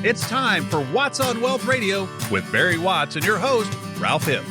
It's time for Watts on Wealth Radio with Barry Watts and your host, Ralph Hipp.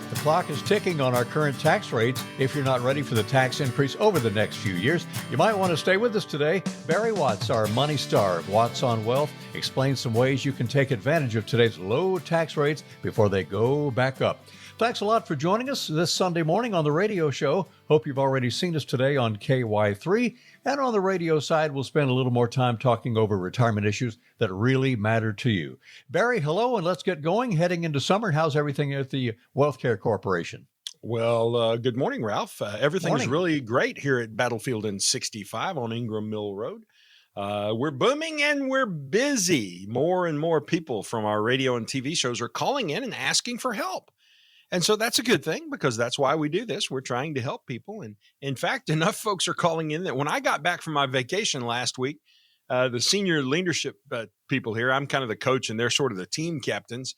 The clock is ticking on our current tax rates. If you're not ready for the tax increase over the next few years, you might want to stay with us today. Barry Watts, our money star of Watts on Wealth, explains some ways you can take advantage of today's low tax rates before they go back up. Thanks a lot for joining us this Sunday morning on the radio show. Hope you've already seen us today on KY3. And on the radio side, we'll spend a little more time talking over retirement issues that really matter to you. Barry, hello, and let's get going. Heading into summer, how's everything at the WealthCare Corporation? Well, good morning, Ralph. Everything's really great here at Battlefield and 65 on Ingram Mill Road. We're booming and we're busy. More and more people from our radio and TV shows are calling in and asking for help. And so that's a good thing because that's why we do this. We're trying to help people. And in fact, enough folks are calling in that when I got back from my vacation last week, the senior leadership people here, I'm kind of the coach and they're sort of the team captains.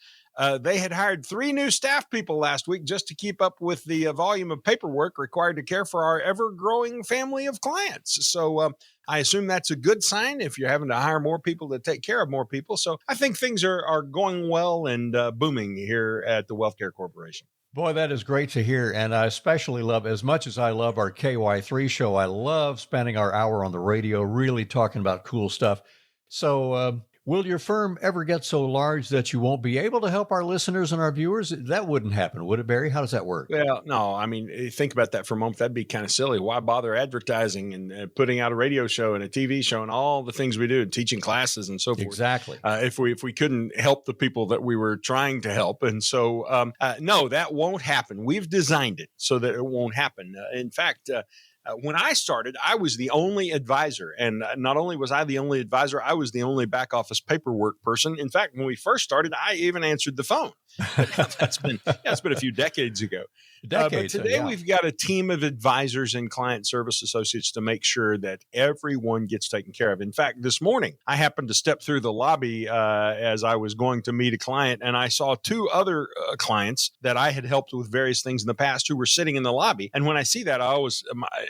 They had hired 3 new staff people last week just to keep up with the volume of paperwork required to care for our ever-growing family of clients. So I assume that's a good sign if you're having to hire more people to take care of more people. So I think things are going well and booming here at the WealthCare Corporation. Boy, that is great to hear. And I especially love, as much as I love our KY3 show, I love spending our hour on the radio really talking about cool stuff. So will your firm ever get so large that you won't be able to help our listeners and our viewers? That wouldn't happen, would it, Barry? How does that work? Well, no, I mean, think about that for a moment. That'd be kind of silly. Why bother advertising and putting out a radio show and a TV show and all the things we do, teaching classes and so forth? Exactly. If we couldn't help the people that we were trying to help. And so, no, that won't happen. We've designed it so that it won't happen. In fact, when I started, I was the only advisor. And not only was I the only advisor, I was the only back office paperwork person. In fact, when we first started, I even answered the phone. It's been a few decades ago. But today we've got a team of advisors and client service associates to make sure that everyone gets taken care of. In fact, this morning, I happened to step through the lobby as I was going to meet a client, and I saw 2 other clients that I had helped with various things in the past who were sitting in the lobby. And when I see that, I always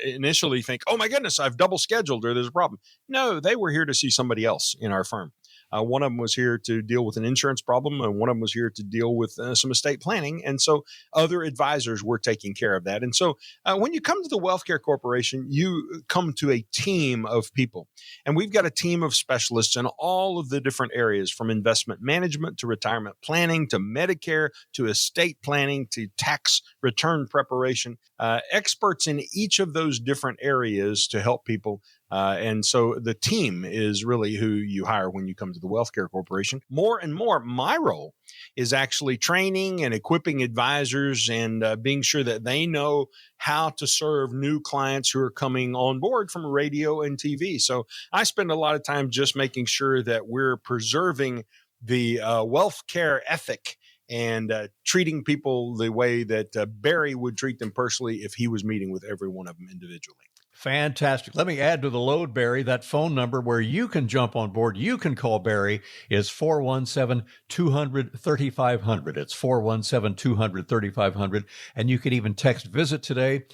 initially think, oh my goodness, I've double scheduled or there's a problem. No, they were here to see somebody else in our firm. One of them was here to deal with an insurance problem, and one of them was here to deal with some estate planning. And so other advisors were taking care of that. And so when you come to the WealthCare Corporation, you come to a team of people. And we've got a team of specialists in all of the different areas, from investment management to retirement planning to Medicare to estate planning to tax return preparation, experts in each of those different areas to help people. And so the team is really who you hire when you come to the WealthCare Corporation. More and more, my role is actually training and equipping advisors and being sure that they know how to serve new clients who are coming on board from radio and TV. So I spend a lot of time just making sure that we're preserving the wealth care ethic and treating people the way that Barry would treat them personally if he was meeting with every one of them individually. Fantastic. Let me add to the load, Barry, that phone number where you can jump on board. You can call Barry is 417-200-3500. It's 417-200-3500. And you can even text visit today,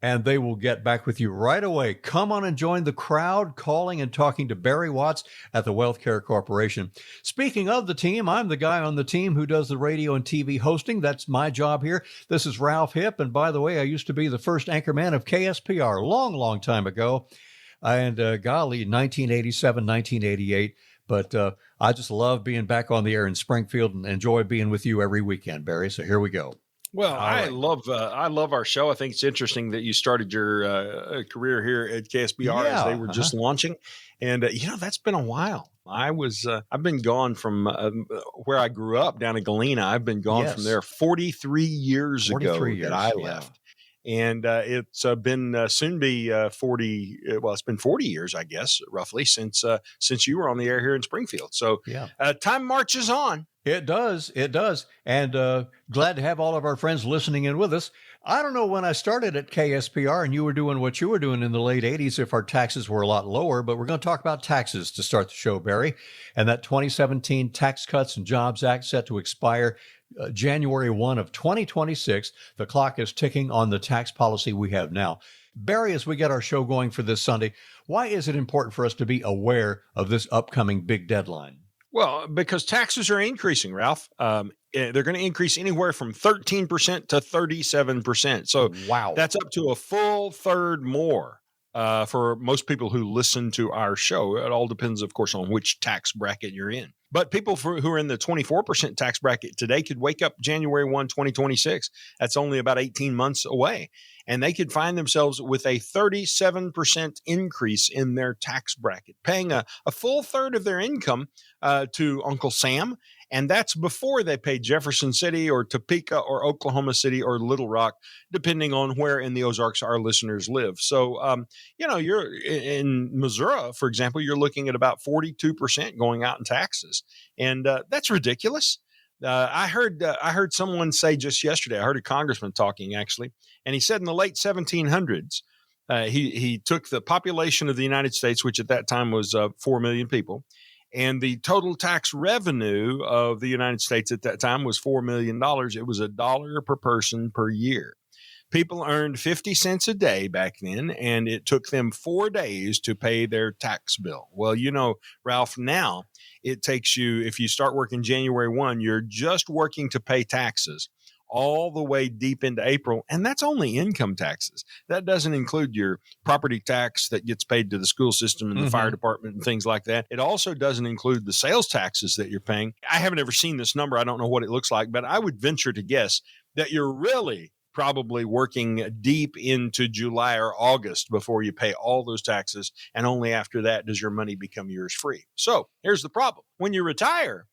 and they will get back with you right away. Come on and join the crowd calling and talking to Barry Watts at the WealthCare Corporation. Speaking of the team, I'm the guy on the team who does the radio and TV hosting. That's my job here. This is Ralph Hipp. And by the way, I used to be the first anchorman of KSPR long time ago. And golly, 1987, 1988. But I just love being back on the air in Springfield and enjoy being with you every weekend, Barry. So here we go. Well, I love our show. I think it's interesting that you started your career here at KSBR as they were just launching. And, that's been a while. I've been gone from where I grew up down in Galena. I've been gone from there 43 years ago that I left. And it's been soon be 40. Well, it's been 40 years, I guess, roughly since you were on the air here in Springfield. So time marches on. It does. And glad to have all of our friends listening in with us. I don't know when I started at KSPR and you were doing what you were doing in the late 80s if our taxes were a lot lower, but we're going to talk about taxes to start the show, Barry. And that 2017 Tax Cuts and Jobs Act set to expire January 1 of 2026. The clock is ticking on the tax policy we have now. Barry, as we get our show going for this Sunday, why is it important for us to be aware of this upcoming big deadline? Well, because taxes are increasing, Ralph. They're going to increase anywhere from 13% to 37%. So Wow. that's up to a full third more for most people who listen to our show. It all depends, of course, on which tax bracket you're in. But people who are in the 24% tax bracket today could wake up January 1, 2026. That's only about 18 months away. And they could find themselves with a 37% increase in their tax bracket, paying a full third of their income to Uncle Sam. And that's before they pay Jefferson City or Topeka or Oklahoma City or Little Rock, depending on where in the Ozarks our listeners live. So, you're in Missouri, for example, you're looking at about 42% going out in taxes. And that's ridiculous. I heard someone say just yesterday, I heard a congressman talking actually, and he said in the late 1700s, he took the population of the United States, which at that time was 4 million people, and the total tax revenue of the United States at that time was $4 million. It was $1 per person per year. People earned 50 cents a day back then, and it took them 4 days to pay their tax bill. Well, Ralph, now it takes you, if you start working January 1, you're just working to pay taxes all the way deep into April. And that's only income taxes. That doesn't include your property tax that gets paid to the school system and the fire department and things like that. It also doesn't include the sales taxes that you're paying. I haven't ever seen this number. I don't know what it looks like, but I would venture to guess that you're really probably working deep into July or August before you pay all those taxes. And only after that does your money become yours free. So here's the problem. When you retire,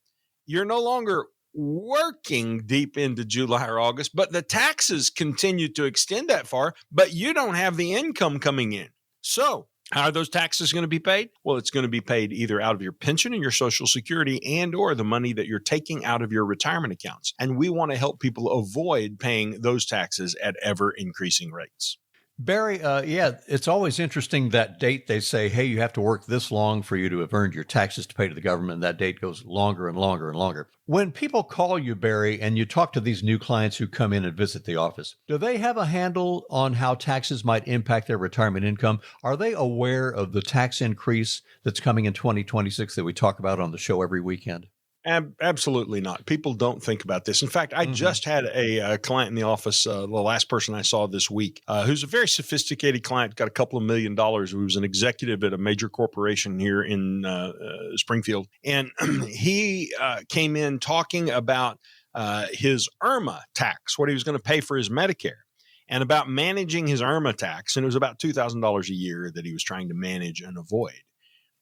you're no longer working deep into July or August, but the taxes continue to extend that far, but you don't have the income coming in. So how are those taxes going to be paid? Well, it's going to be paid either out of your pension and your Social Security and or the money that you're taking out of your retirement accounts. And we want to help people avoid paying those taxes at ever increasing rates. Barry, it's always interesting that date. They say, hey, you have to work this long for you to have earned your taxes to pay to the government. And that date goes longer and longer and longer. When people call you, Barry, and you talk to these new clients who come in and visit the office, do they have a handle on how taxes might impact their retirement income? Are they aware of the tax increase that's coming in 2026 that we talk about on the show every weekend? Absolutely not. People don't think about this. In fact, I just had a client in the office, the last person I saw this week, who's a very sophisticated client, got a couple of $1 million, who was an executive at a major corporation here in Springfield. And he came in talking about his IRMA tax, what he was going to pay for his Medicare, and about managing his IRMA tax. And it was about $2,000 a year that he was trying to manage and avoid.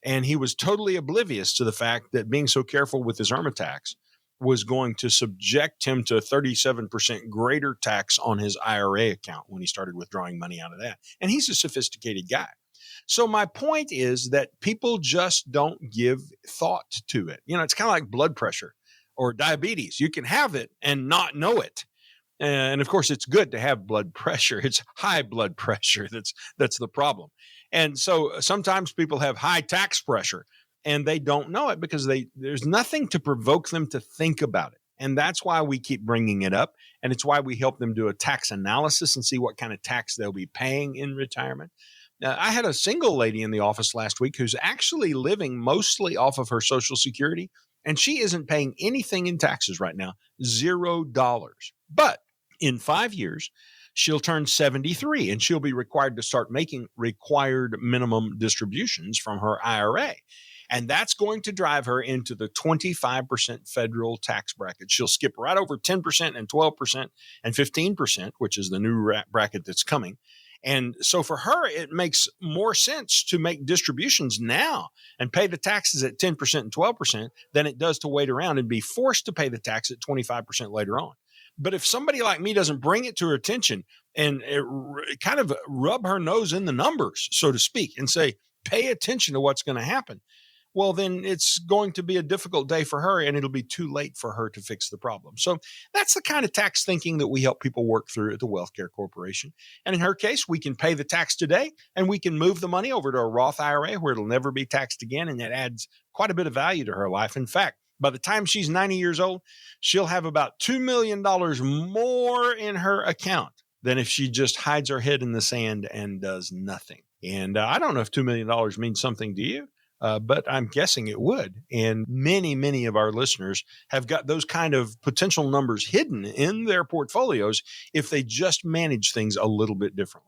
And he was totally oblivious to the fact that being so careful with his IRMA tax was going to subject him to a 37% greater tax on his IRA account when he started withdrawing money out of that. And he's a sophisticated guy. So my point is that people just don't give thought to it. It's kind of like blood pressure or diabetes. You can have it and not know it. And of course, it's good to have blood pressure. It's high blood pressure that's the problem. And so sometimes people have high tax pressure and they don't know it because there's nothing to provoke them to think about it. And that's why we keep bringing it up. And it's why we help them do a tax analysis and see what kind of tax they'll be paying in retirement. Now, I had a single lady in the office last week who's actually living mostly off of her Social Security, and she isn't paying anything in taxes right now, $0. But in 5 years, she'll turn 73 and she'll be required to start making required minimum distributions from her IRA. And that's going to drive her into the 25% federal tax bracket. She'll skip right over 10% and 12% and 15%, which is the new bracket that's coming. And so for her, it makes more sense to make distributions now and pay the taxes at 10% and 12% than it does to wait around and be forced to pay the tax at 25% later on. But if somebody like me doesn't bring it to her attention and kind of rub her nose in the numbers, so to speak, and say, pay attention to what's going to happen, well, then it's going to be a difficult day for her and it'll be too late for her to fix the problem. So that's the kind of tax thinking that we help people work through at the Wealth Care Corporation. And in her case, we can pay the tax today and we can move the money over to a Roth IRA where it'll never be taxed again. And that adds quite a bit of value to her life. In fact, by the time she's 90 years old, she'll have about $2 million more in her account than if she just hides her head in the sand and does nothing. And I don't know if $2 million means something to you, but I'm guessing it would. And many, many of our listeners have got those kind of potential numbers hidden in their portfolios if they just manage things a little bit differently.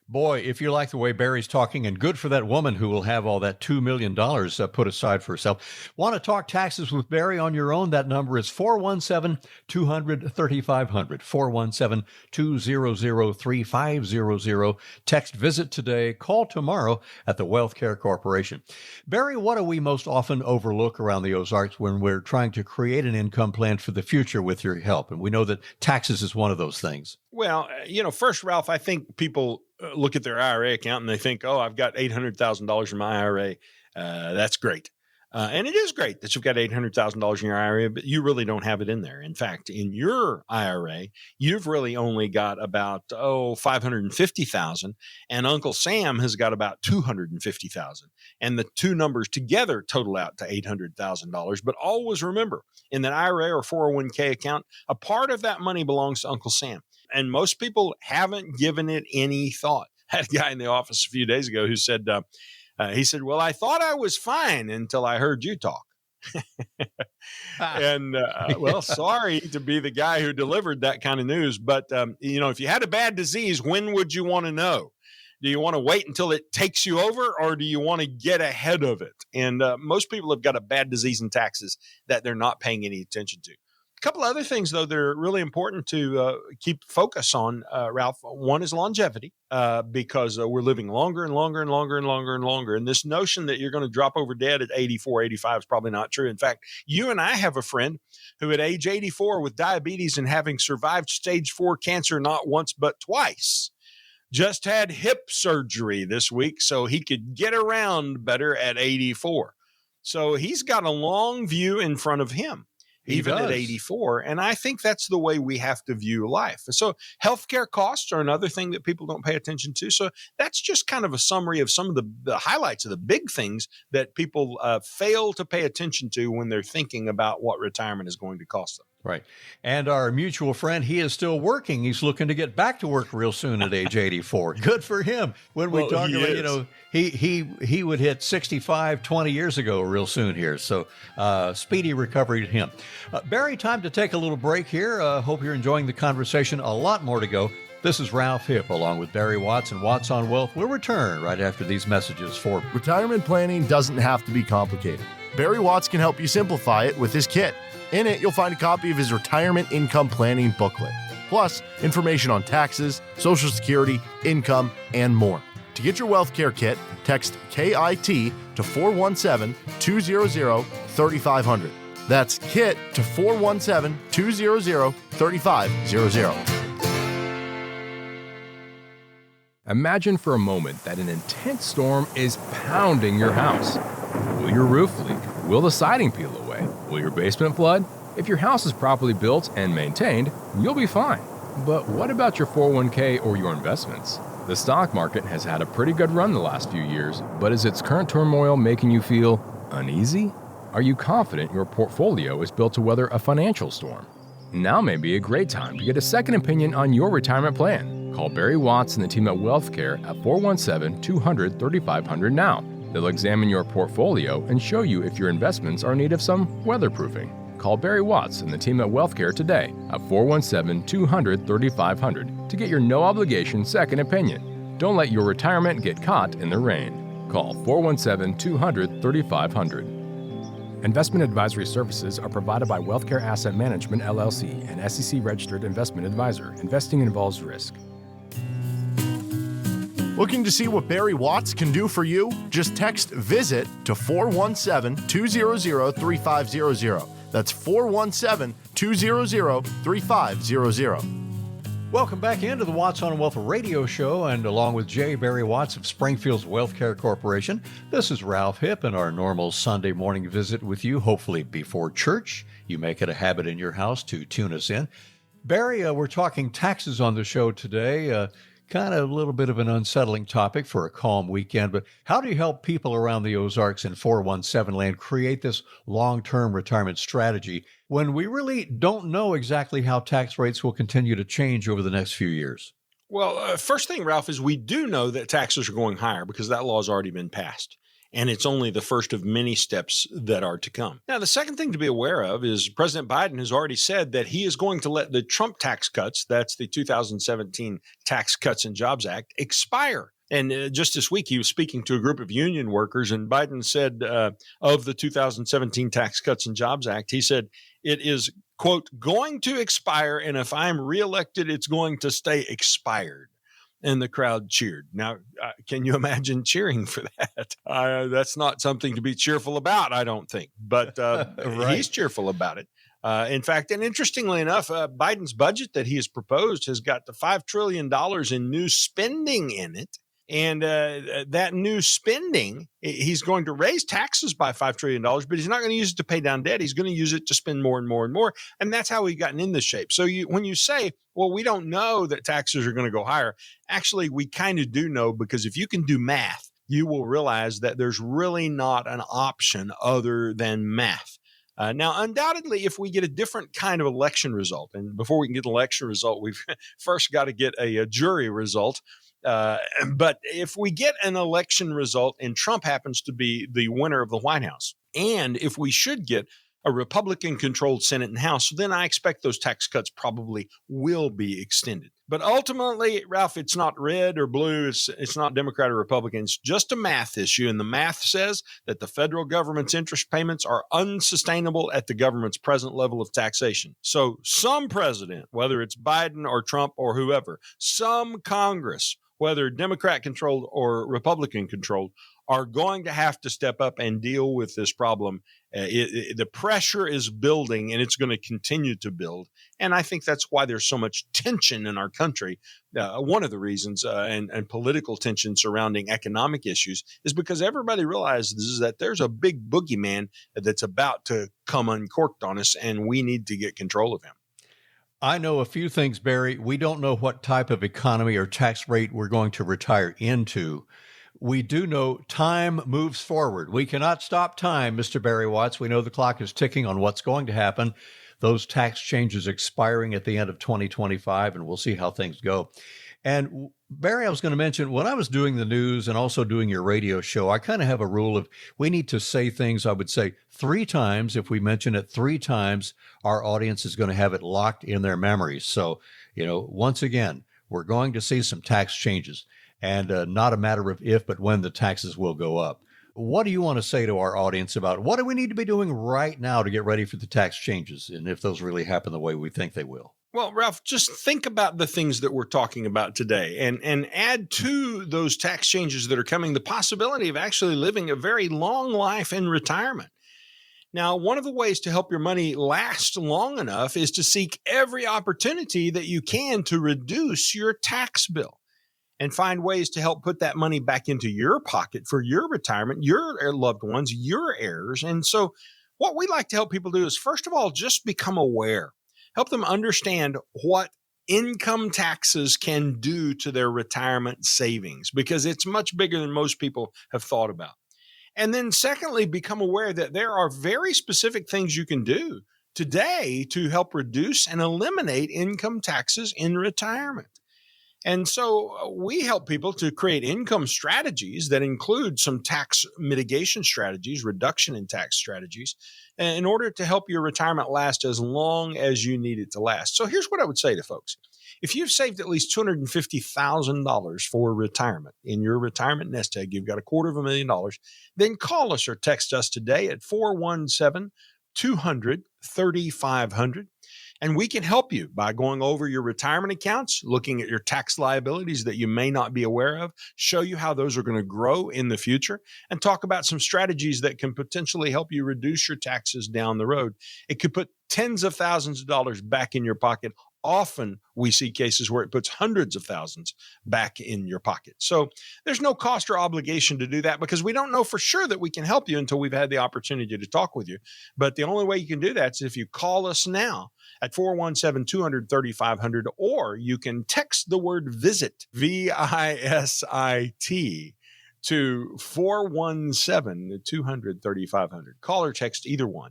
Boy, if you like the way Barry's talking, and good for that woman who will have all that $2 million put aside for herself. Want to talk taxes with Barry on your own? That number is 417-200-3500, 417-200-3500. Text visit today, call tomorrow at the Wealth Care Corporation. Barry, what do we most often overlook around the Ozarks when we're trying to create an income plan for the future with your help? And we know that taxes is one of those things. Well, first, Ralph, I think people look at their IRA account and they think, oh, I've got $800,000 in my IRA. That's great. And it is great that you've got $800,000 in your IRA, but you really don't have it in there. In fact, in your IRA, you've really only got about, $550,000, and Uncle Sam has got about $250,000. And the two numbers together total out to $800,000. But always remember, in that IRA or 401k account, a part of that money belongs to Uncle Sam. And most people haven't given it any thought. I had a guy in the office a few days ago who said, well, I thought I was fine until I heard you talk. And, sorry to be the guy who delivered that kind of news. But, if you had a bad disease, when would you want to know? Do you want to wait until it takes you over, or do you want to get ahead of it? And most people have got a bad disease in taxes that they're not paying any attention to. A couple other things, though, that are really important to keep focus on, Ralph. One is longevity, because we're living longer and longer and longer and longer and longer. And this notion that you're going to drop over dead at 84, 85 is probably not true. In fact, you and I have a friend who at age 84 with diabetes and having survived stage 4 cancer not once but twice, just had hip surgery this week so he could get around better at 84. So he's got a long view in front of him. Even at 84. And I think that's the way we have to view life. So healthcare costs are another thing that people don't pay attention to. So that's just kind of a summary of some of the highlights of the big things that people fail to pay attention to when they're thinking about what retirement is going to cost them. Right. And our mutual friend, he is still working. He's looking to get back to work real soon at age 84. Good for him. When we talk about, he would hit 65 20 years ago real soon here. So speedy recovery to him. Barry, time to take a little break here. Hope you're enjoying the conversation. A lot more to go. This is Ralph Hipp along with Barry Watts and Watts on Wealth. We'll return right after these messages for retirement planning doesn't have to be complicated. Barry Watts can help you simplify it with his kit. In it, you'll find a copy of his retirement income planning booklet, plus information on taxes, Social Security, income, and more. To get your wealth care kit, text KIT to 417-200-3500. That's KIT to 417-200-3500. Imagine for a moment that an intense storm is pounding your house. Will your roof leak? Will the siding peel away? Will your basement flood? If your house is properly built and maintained, you'll be fine. But what about your 401k or your investments? The stock market has had a pretty good run the last few years, but is its current turmoil making you feel uneasy? Are you confident your portfolio is built to weather a financial storm? Now may be a great time to get a second opinion on your retirement plan. Call Barry Watts and the team at WealthCare at 417-200-3500 now. They'll examine your portfolio and show you if your investments are in need of some weatherproofing. Call Barry Watts and the team at WealthCare today at 417-200-3500 to get your no-obligation second opinion. Don't let your retirement get caught in the rain. Call 417-200-3500. Investment advisory services are provided by WealthCare Asset Management, LLC, an SEC-registered investment advisor. Investing involves risk. Looking to see what Barry Watts can do for you? Just text VISIT to 417-200-3500. That's 417-200-3500. Welcome back into the Watts on Wealth radio show, and along with J. Barry Watts of Springfield's Wealth Care Corporation, this is Ralph Hipp and our normal Sunday morning visit with you, hopefully before church. You make it a habit in your house to tune us in. Barry, we're talking taxes on the show today. Kind of a little bit of an unsettling topic for a calm weekend, but how do you help people around the Ozarks and 417 land create this long-term retirement strategy when we really don't know exactly how tax rates will continue to change over the next few years? Well, first thing, Ralph, is we do know that taxes are going higher because that law has already been passed. And it's only the first of many steps that are to come. Now, the second thing to be aware of is President Biden has already said that he is going to let the Trump tax cuts, that's the 2017 Tax Cuts and Jobs Act, expire. And just this week, he was speaking to a group of union workers, and Biden said of the 2017 Tax Cuts and Jobs Act, he said, it is, quote, going to expire, and if I'm reelected, it's going to stay expired. And the crowd cheered. Now, can you imagine cheering for that? That's not something to be cheerful about, I don't think. But Right. He's cheerful about it. In fact, and interestingly enough, Biden's budget that he has proposed has got the $5 trillion in new spending in it. And that new spending, he's going to raise taxes by $5 trillion, but he's not going to use it to pay down debt. He's going to use it to spend more and more and more. And that's how we've gotten in this shape. So when you say, well, we don't know that taxes are going to go higher, actually, we kind of do know, because if you can do math, you will realize that there's really not an option other than math. Now, undoubtedly, if we get a different kind of election result, and before we can get an election result, we've first got to get a jury result. But if we get an election result and Trump happens to be the winner of the White House, and if we should get a Republican-controlled Senate and House, then I expect those tax cuts probably will be extended. But ultimately, Ralph, it's not red or blue. It's not Democrat or Republican. It's just a math issue. And the math says that the federal government's interest payments are unsustainable at the government's present level of taxation. So some president, whether it's Biden or Trump or whoever, some Congress, whether Democrat-controlled or Republican-controlled, are going to have to step up and deal with this problem. The pressure is building, and it's going to continue to build. And I think that's why there's so much tension in our country. One of the reasons and political tension surrounding economic issues is because everybody realizes that there's a big boogeyman that's about to come uncorked on us, and we need to get control of him. I know a few things, Barry. We don't know what type of economy or tax rate we're going to retire into. We do know time moves forward. We cannot stop time, Mr. Barry Watts. We know the clock is ticking on what's going to happen. Those tax changes expiring at the end of 2025, and we'll see how things go. And Barry, I was going to mention, when I was doing the news and also doing your radio show, I kind of have a rule of we need to say things, I would say 3 times. If we mention it 3 times, our audience is going to have it locked in their memories. So, once again, we're going to see some tax changes, and not a matter of if, but when the taxes will go up. What do you want to say to our audience about what do we need to be doing right now to get ready for the tax changes, and if those really happen the way we think they will? Well, Ralph, just think about the things that we're talking about today and add to those tax changes that are coming the possibility of actually living a very long life in retirement. Now, one of the ways to help your money last long enough is to seek every opportunity that you can to reduce your tax bill and find ways to help put that money back into your pocket for your retirement, your loved ones, your heirs. And so what we like to help people do is, first of all, just become aware. Help them understand what income taxes can do to their retirement savings, because it's much bigger than most people have thought about. And then secondly, become aware that there are very specific things you can do today to help reduce and eliminate income taxes in retirement. And so we help people to create income strategies that include some tax mitigation strategies, reduction in tax strategies, in order to help your retirement last as long as you need it to last. So here's what I would say to folks. If you've saved at least $250,000 for retirement in your retirement nest egg, you've got $250,000, then call us or text us today at 417-200-3500. And we can help you by going over your retirement accounts, looking at your tax liabilities that you may not be aware of, show you how those are going to grow in the future, and talk about some strategies that can potentially help you reduce your taxes down the road. It could put tens of thousands of dollars back in your pocket. Often we see cases where it puts hundreds of thousands back in your pocket. So there's no cost or obligation to do that, because we don't know for sure that we can help you until we've had the opportunity to talk with you. But the only way you can do that is if you call us now at 417-200-3500, or you can text the word VISIT, VISIT, to 417-200-3500. Call or text either one,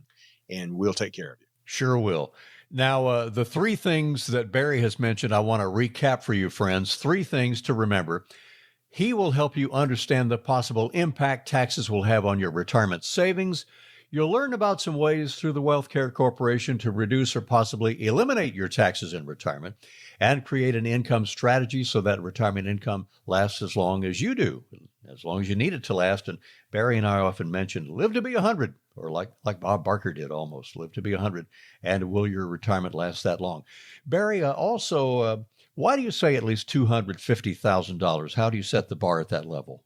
and we'll take care of you. Sure will. Now, the three things that Barry has mentioned, I want to recap for you, friends. Three things to remember. He will help you understand the possible impact taxes will have on your retirement savings. You'll learn about some ways through the Wealth Care Corporation to reduce or possibly eliminate your taxes in retirement and create an income strategy so that retirement income lasts as long as you do, as long as you need it to last. And Barry and I often mention, live to be 100, or like Bob Barker did almost, live to be 100, and will your retirement last that long? Barry, why do you say at least $250,000? How do you set the bar at that level?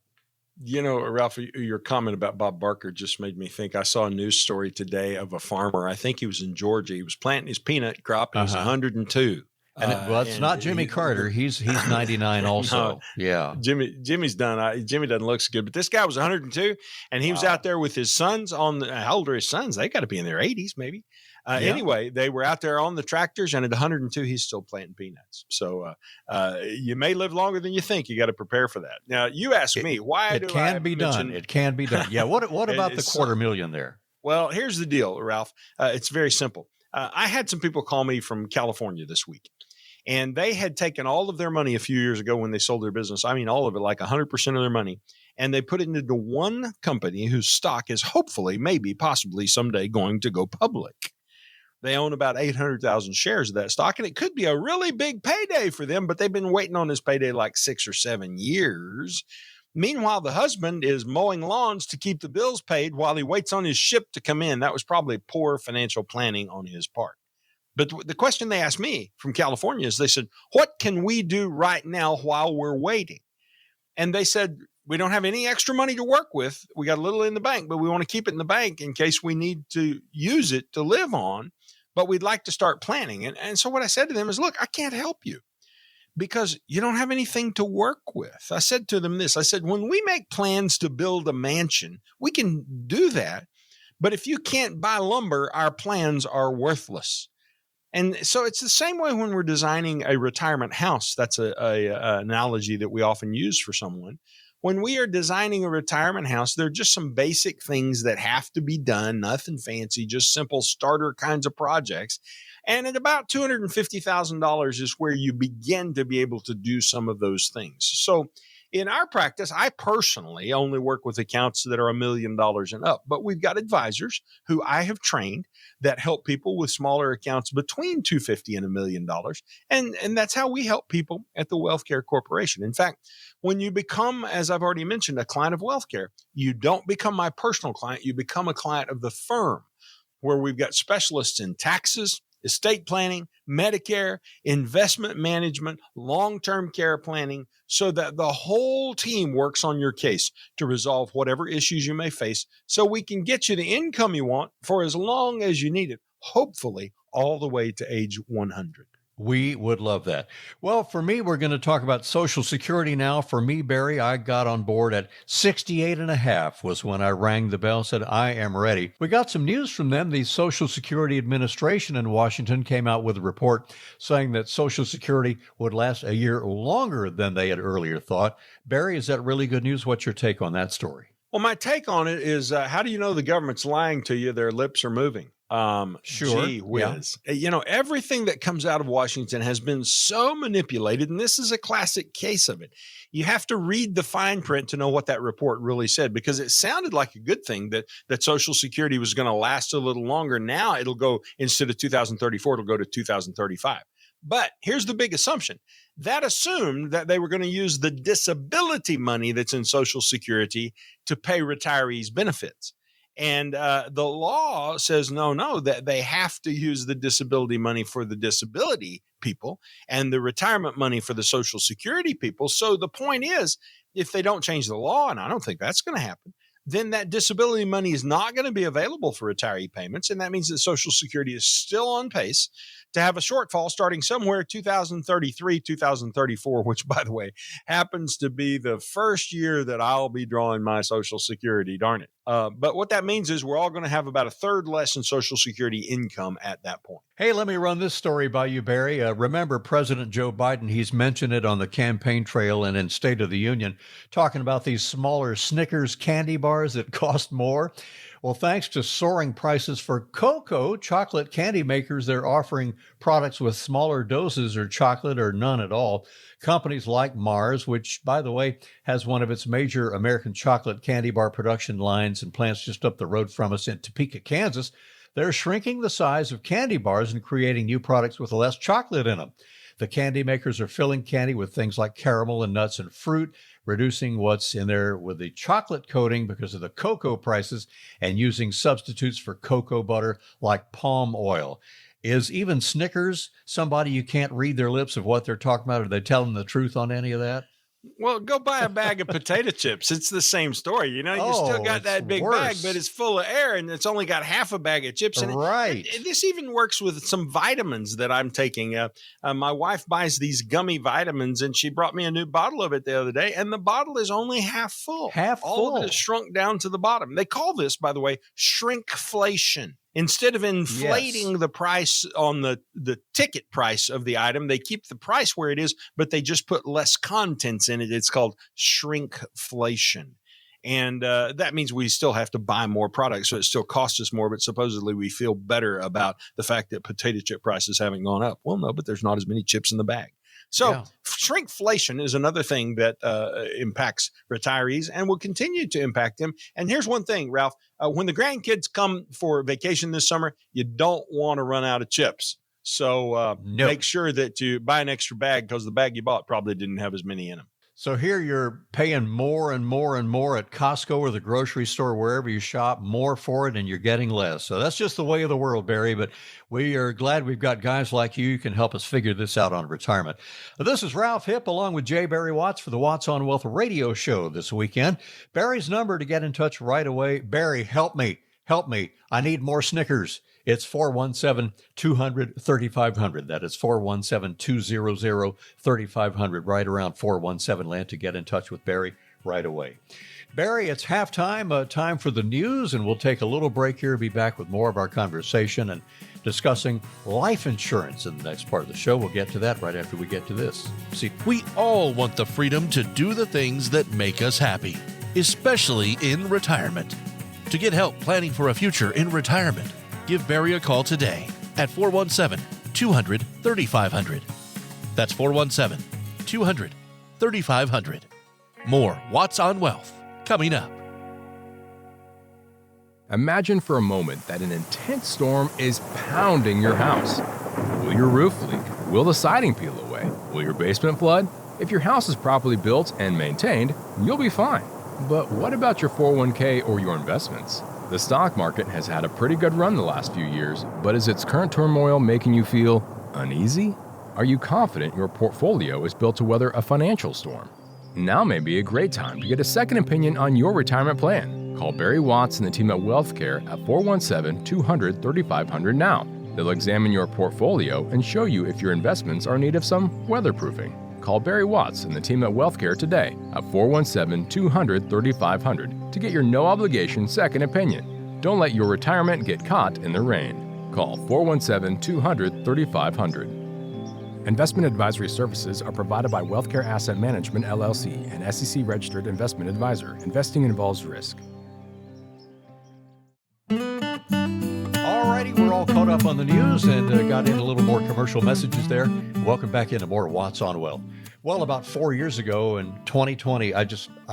You know, Ralph, your comment about Bob Barker just made me think. I saw a news story today of a farmer. I think he was in Georgia. He was planting his peanut crop. He was 102. Well, it's not Jimmy Carter. He's 99 also. No, yeah. Jimmy's done. Jimmy doesn't look so good, but this guy was 102, and he was out there with his sons how old are his sons? They got to be in their 80s, maybe. Anyway, they were out there on the tractors, and at 102, he's still planting peanuts. So you may live longer than you think. You got to prepare for that. Now, you ask me, why it can be done. It can be done. Yeah. What about the $250,000 there? Well, here's the deal, Ralph. It's very simple. I had some people call me from California this week, and they had taken all of their money a few years ago when they sold their business. I mean, all of it, like 100% of their money. And they put it into one company whose stock is hopefully, maybe, possibly someday going to go public. They own about 800,000 shares of that stock, and it could be a really big payday for them, but they've been waiting on this payday like 6 or 7 years. Meanwhile, the husband is mowing lawns to keep the bills paid while he waits on his ship to come in. That was probably poor financial planning on his part. But the question they asked me from California is, they said, what can we do right now while we're waiting? And they said, we don't have any extra money to work with. We got a little in the bank, but we want to keep it in the bank in case we need to use it to live on. But we'd like to start planning. And so what I said to them is, look, I can't help you because you don't have anything to work with. I said to them this, I said, when we make plans to build a mansion, we can do that. But if you can't buy lumber, our plans are worthless. And so it's the same way when we're designing a retirement house. That's an analogy that we often use for someone. When we are designing a retirement house, there are just some basic things that have to be done, nothing fancy, just simple starter kinds of projects. And at about $250,000 is where you begin to be able to do some of those things. So in our practice, I personally only work with accounts that are $1 million and up, but we've got advisors who I have trained that help people with smaller accounts between $250,000 and $1 million. And that's how we help people at the Wealth Care Corporation. In fact, when you become, as I've already mentioned, a client of Wealth Care, you don't become my personal client, you become a client of the firm, where we've got specialists in taxes, estate planning, Medicare, investment management, long-term care planning, so that the whole team works on your case to resolve whatever issues you may face so we can get you the income you want for as long as you need it, hopefully all the way to age 100. We would love that. Well, for me, we're going to talk about Social Security now. For me, Barry, I got on board at 68 and a half was when I rang the bell, said, I am ready. We got some news from them. The Social Security Administration in Washington came out with a report saying that Social Security would last a year longer than they had earlier thought. Barry, is that really good news? What's your take on that story? Well, my take on it is, how do you know the government's lying to you? Their lips are moving. Sure. Gee whiz. Yeah. You know, everything that comes out of Washington has been so manipulated, and this is a classic case of it. You have to read the fine print to know what that report really said, because it sounded like a good thing that Social Security was going to last a little longer. Now it'll go, instead of 2034, it'll go to 2035. But here's the big assumption. That assumed that they were going to use the disability money that's in Social Security to pay retirees benefits. And the law says, no, that they have to use the disability money for the disability people and the retirement money for the Social Security people. So the point is, if they don't change the law, and I don't think that's going to happen, then that disability money is not going to be available for retiree payments. And that means that Social Security is still on pace to have a shortfall starting somewhere 2033, 2034, which, by the way, happens to be the first year that I'll be drawing my Social Security, darn it. But what that means is we're all going to have about a third less in Social Security income at that point. Hey, let me run this story by you, Barry. Remember President Joe Biden, he's mentioned it on the campaign trail and in State of the Union, talking about these smaller Snickers candy bars. bars that cost more? Well, thanks to soaring prices for cocoa, chocolate candy makers, they're offering products with smaller doses or chocolate or none at all. Companies like Mars, which, by the way, has one of its major American chocolate candy bar production lines and plants just up the road from us in Topeka, Kansas, they're shrinking the size of candy bars and creating new products with less chocolate in them. The candy makers are filling candy with things like caramel and nuts and fruit, reducing what's in there with the chocolate coating because of the cocoa prices, and using substitutes for cocoa butter like palm oil. Is even Snickers somebody you can't read their lips of what they're talking about? Are they telling the truth on any of that? Well, go buy a bag of potato chips. It's the same story. You still got that big bag, but it's full of air and it's only got half a bag of chips in it. Right. This even works with some vitamins that I'm taking. My wife buys these gummy vitamins and she brought me a new bottle of it the other day, and the bottle is only half full. All of it is shrunk down to the bottom. They call this, by the way, shrinkflation. Instead of inflating the price on the ticket price of the item, they keep the price where it is, but they just put less contents in it. It's called shrinkflation. And that means we still have to buy more products, so it still costs us more, but supposedly we feel better about the fact that potato chip prices haven't gone up. Well, no, but there's not as many chips in the bag. So shrinkflation is another thing that impacts retirees and will continue to impact them. And here's one thing, Ralph. When the grandkids come for vacation this summer, you don't want to run out of chips. So make sure that you buy an extra bag, because the bag you bought probably didn't have as many in them. So here you're paying more and more and more at Costco or the grocery store, wherever you shop, more for it, and you're getting less. So that's just the way of the world, Barry. But we are glad we've got guys like you who can help us figure this out on retirement. This is Ralph Hipp along with J. Barry Watts for the Watts on Wealth radio show this weekend. Barry's number to get in touch right away. Barry, help me. Help me. I need more Snickers. It's 417-200-3500. That is 417-200-3500, right around 417 land to get in touch with Barry right away. Barry, it's halftime, time for the news, and we'll take a little break here, be back with more of our conversation and discussing life insurance in the next part of the show. We'll get to that right after we get to this. See, we all want the freedom to do the things that make us happy, especially in retirement. To get help planning for a future in retirement, give Barry a call today at 417-200-3500. That's 417-200-3500. More Watts on Wealth coming up. Imagine for a moment that an intense storm is pounding your house. Will your roof leak? Will the siding peel away? Will your basement flood? If your house is properly built and maintained, you'll be fine. But what about your 401k or your investments? The stock market has had a pretty good run the last few years, but is its current turmoil making you feel uneasy? Are you confident your portfolio is built to weather a financial storm? Now may be a great time to get a second opinion on your retirement plan. Call Barry Watts and the team at WealthCare at 417-200-3500 now. They'll examine your portfolio and show you if your investments are in need of some weatherproofing. Call Barry Watts and the team at WealthCare today at 417-200-3500 to get your no-obligation second opinion. Don't let your retirement get caught in the rain. Call 417-200-3500. Investment advisory services are provided by WealthCare Asset Management, LLC, an SEC-registered investment advisor. Investing involves risk. Alrighty, we're all caught up on the news and got in a little more commercial messages there. Welcome back into more Watts on Wealth. Well, about 4 years ago in 2020, I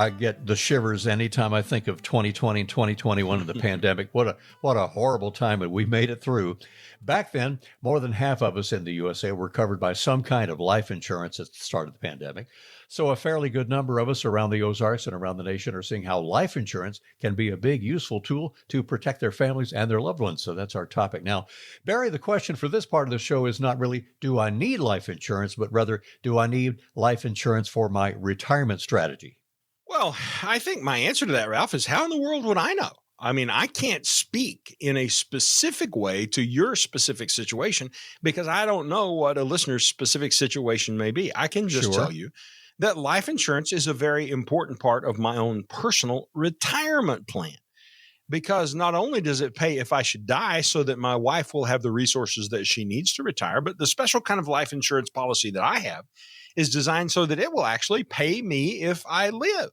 get the shivers anytime I think of 2020 and 2021 and the pandemic. What a horrible time, but we made it through. Back then, more than half of us in the USA were covered by some kind of life insurance at the start of the pandemic. So a fairly good number of us around the Ozarks and around the nation are seeing how life insurance can be a big, useful tool to protect their families and their loved ones. So that's our topic. Now, Barry, the question for this part of the show is not really, do I need life insurance, but rather, do I need life insurance for my retirement strategy? Well, I think my answer to that, Ralph, is how in the world would I know? I mean, I can't speak in a specific way to your specific situation because I don't know what a listener's specific situation may be. I can just tell you that life insurance is a very important part of my own personal retirement plan, because not only does it pay if I should die so that my wife will have the resources that she needs to retire, but the special kind of life insurance policy that I have is designed so that it will actually pay me if I live.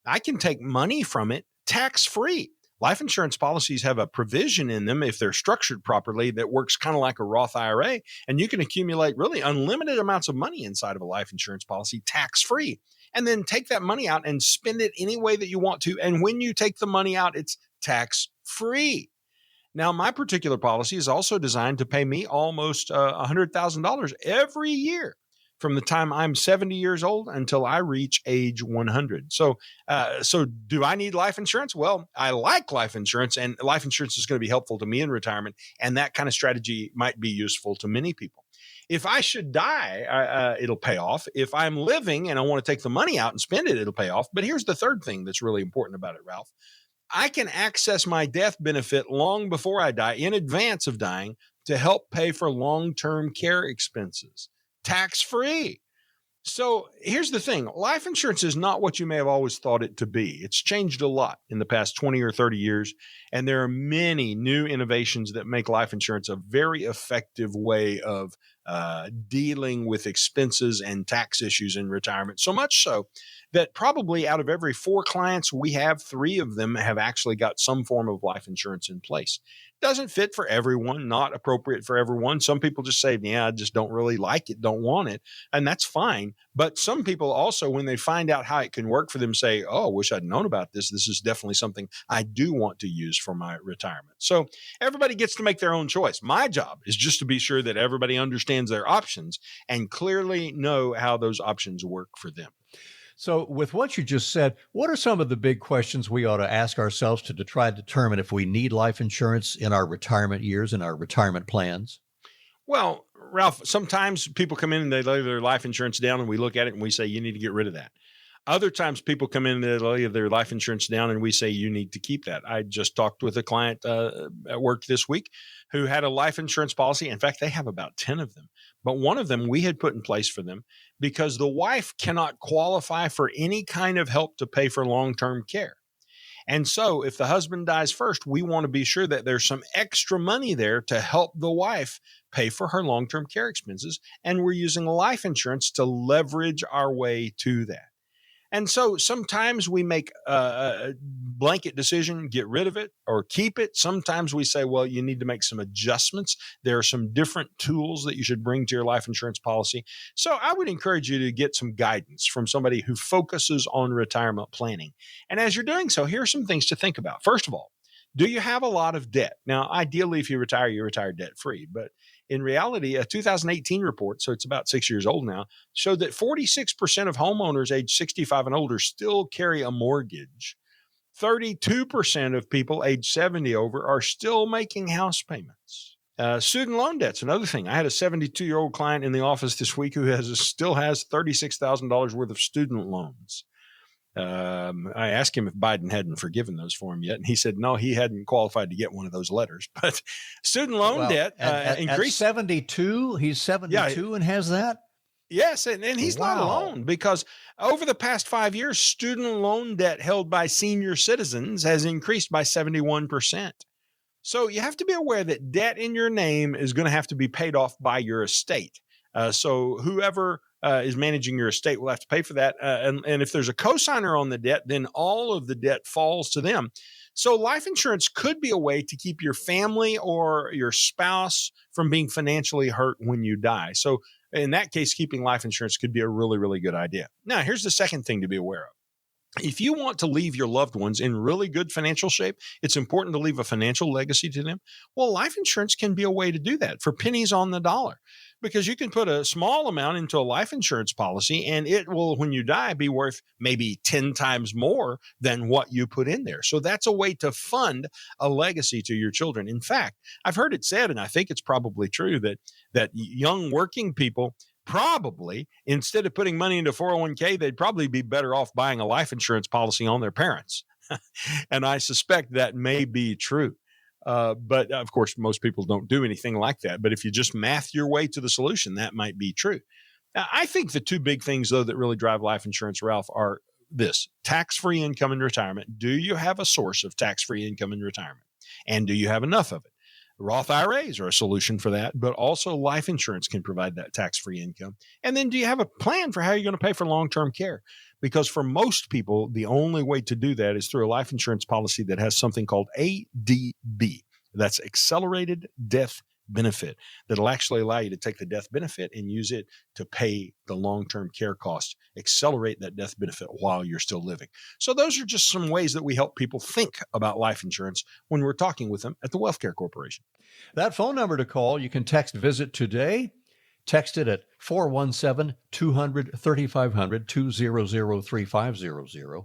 I can take money from it tax-free. Life insurance policies have a provision in them, if they're structured properly, that works kind of like a Roth IRA, and you can accumulate really unlimited amounts of money inside of a life insurance policy tax-free, and then take that money out and spend it any way that you want to. And when you take the money out, it's tax-free. Now, my particular policy is also designed to pay me almost $100,000 every year from the time I'm 70 years old until I reach age 100. So do I need life insurance? Well, I like life insurance, and life insurance is going to be helpful to me in retirement, and that kind of strategy might be useful to many people. If I should die, it'll pay off. If I'm living and I want to take the money out and spend it, it'll pay off. But here's the third thing that's really important about it, Ralph. I can access my death benefit long before I die, in advance of dying, to help pay for long-term care expenses, tax-free. So here's the thing. Life insurance is not what you may have always thought it to be. It's changed a lot in the past 20 or 30 years, and there are many new innovations that make life insurance a very effective way of dealing with expenses and tax issues in retirement. So much so that probably out of every 4 clients we have, 3 of them have actually got some form of life insurance in place. Doesn't fit for everyone, not appropriate for everyone. Some people just say, yeah, I just don't really like it, don't want it. And that's fine. But some people also, when they find out how it can work for them, say, oh, I wish I'd known about this. This is definitely something I do want to use for my retirement. So everybody gets to make their own choice. My job is just to be sure that everybody understands their options and clearly know how those options work for them. So with what you just said, what are some of the big questions we ought to ask ourselves to try to determine if we need life insurance in our retirement years, in our retirement plans? Well, Ralph, sometimes people come in and they lay their life insurance down and we look at it and we say, you need to get rid of that. Other times people come in and they lay their life insurance down and we say, you need to keep that. I just talked with a client at work this week who had a life insurance policy. In fact, they have about 10 of them. But one of them we had put in place for them because the wife cannot qualify for any kind of help to pay for long-term care. And so if the husband dies first, we want to be sure that there's some extra money there to help the wife pay for her long-term care expenses. And we're using life insurance to leverage our way to that. And so sometimes we make a blanket decision, get rid of it or keep it. Sometimes we say, well, you need to make some adjustments. There are some different tools that you should bring to your life insurance policy. So I would encourage you to get some guidance from somebody who focuses on retirement planning. And as you're doing so, here are some things to think about. First of all, do you have a lot of debt? Now, ideally, if you retire debt-free. But in reality, a 2018 report, so it's about 6 years old now, showed that 46% of homeowners age 65 and older still carry a mortgage. 32% of people age 70 over are still making house payments. Student loan debt's another thing. I had a 72-year-old client in the office this week who still has $36,000 worth of student loans. I asked him if Biden hadn't forgiven those for him yet, and he said no, he hadn't qualified to get one of those letters. But student loan debt increased. At 72, he's 72 and has that? Yes, and he's not alone, because over the past 5 years, student loan debt held by senior citizens has increased by 71%. So you have to be aware that debt in your name is going to have to be paid off by your estate. So whoever is managing your estate will have to pay for that. And if there's a cosigner on the debt, then all of the debt falls to them. So life insurance could be a way to keep your family or your spouse from being financially hurt when you die. So in that case, keeping life insurance could be a really, really good idea. Now, here's the second thing to be aware of. If you want to leave your loved ones in really good financial shape, it's important to leave a financial legacy to them. Well, life insurance can be a way to do that for pennies on the dollar, because you can put a small amount into a life insurance policy and it will, when you die, be worth maybe 10 times more than what you put in there. So that's a way to fund a legacy to your children. In fact, I've heard it said, and I think it's probably true, that young working people probably, instead of putting money into 401k, they'd probably be better off buying a life insurance policy on their parents. And I suspect that may be true. But of course, most people don't do anything like that. But if you just math your way to the solution, that might be true. Now, I think the two big things, though, that really drive life insurance, Ralph, are this: tax-free income in retirement. Do you have a source of tax-free income in retirement? And do you have enough of it? Roth IRAs are a solution for that, but also life insurance can provide that tax-free income. And then do you have a plan for how you're going to pay for long-term care? Because for most people, the only way to do that is through a life insurance policy that has something called ADB. That's Accelerated Death Benefit. That'll actually allow you to take the death benefit and use it to pay the long-term care costs, accelerate that death benefit while you're still living. So those are just some ways that we help people think about life insurance when we're talking with them at the Wealth Care Corporation. That phone number to call, you can text VISIT today. Text it at 417-200-3500, 200-3500,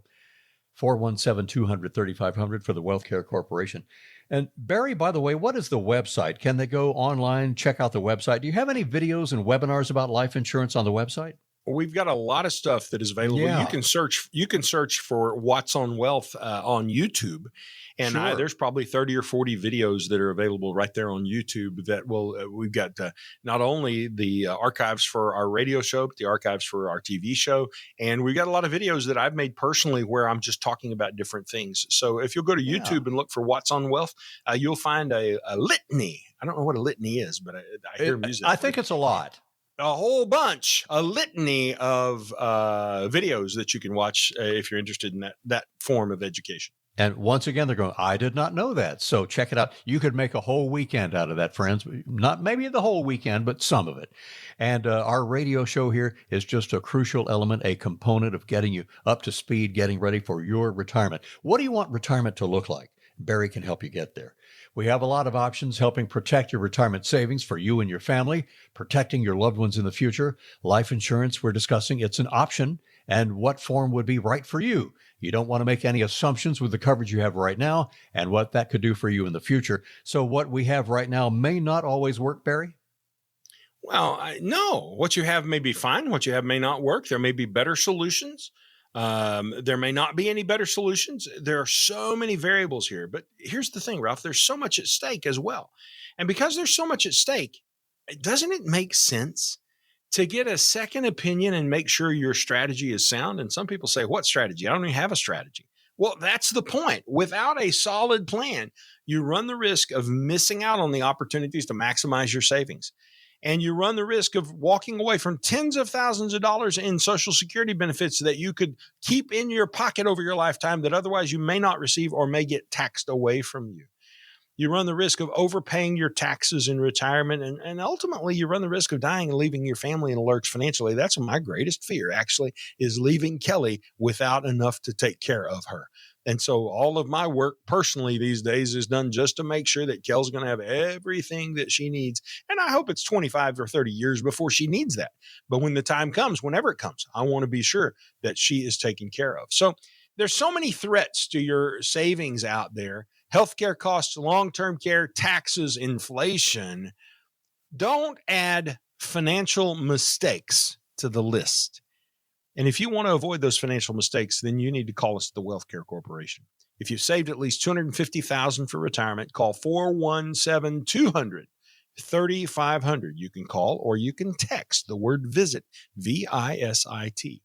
417-200-3500 for the Wealth Care Corporation. And Barry, by the way, what is the website? Can they go online, check out the website? Do you have any videos and webinars about life insurance on the website? We've got a lot of stuff that is available. Yeah. You can search for What's on Wealth on YouTube, and Sure. there's probably 30 or 40 videos that are available right there on YouTube. That will we've got not only the archives for our radio show, but the archives for our TV show, and we've got a lot of videos that I've made personally where I'm just talking about different things. So if you'll go to YouTube and look for What's on Wealth, you'll find a litany. I don't know what a litany is, but I hear music. I think it's a lot. A whole bunch, a litany of videos that you can watch if you're interested in that form of education. And once again, they're going, I did not know that. So check it out. You could make a whole weekend out of that, friends. Not maybe the whole weekend, but some of it. And our radio show here is just a crucial element, a component of getting you up to speed, getting ready for your retirement. What do you want retirement to look like? Barry can help you get there. We have a lot of options helping protect your retirement savings for you and your family, protecting your loved ones in the future. Life insurance, we're discussing, it's an option, and what form would be right for you. You don't want to make any assumptions with the coverage you have right now and what that could do for you in the future. So what we have right now may not always work, Barry? Well, no. What you have may be fine. What you have may not work. There may be better solutions. There may not be any better solutions. There are so many variables here. But here's the thing, Ralph, there's so much at stake as well. And because there's so much at stake, doesn't it make sense to get a second opinion and make sure your strategy is sound? And some people say, what strategy? I don't even have a strategy. Well, that's the point. Without a solid plan, you run the risk of missing out on the opportunities to maximize your savings. And you run the risk of walking away from tens of thousands of dollars in Social Security benefits that you could keep in your pocket over your lifetime that otherwise you may not receive or may get taxed away from you. You run the risk of overpaying your taxes in retirement, and ultimately you run the risk of dying and leaving your family in a lurch financially. That's my greatest fear, actually, is leaving Kelly without enough to take care of her. And so all of my work personally these days is done just to make sure that Kel's going to have everything that she needs. And I hope it's 25 or 30 years before she needs that. But when the time comes, whenever it comes, I want to be sure that she is taken care of. So there's so many threats to your savings out there. Healthcare costs, long-term care, taxes, inflation. Don't add financial mistakes to the list. And if you want to avoid those financial mistakes, then you need to call us at the Wealth Care Corporation. If you've saved at least $250,000 for retirement, call 417-200-3500. You can call or you can text the word VISIT, V-I-S-I-T,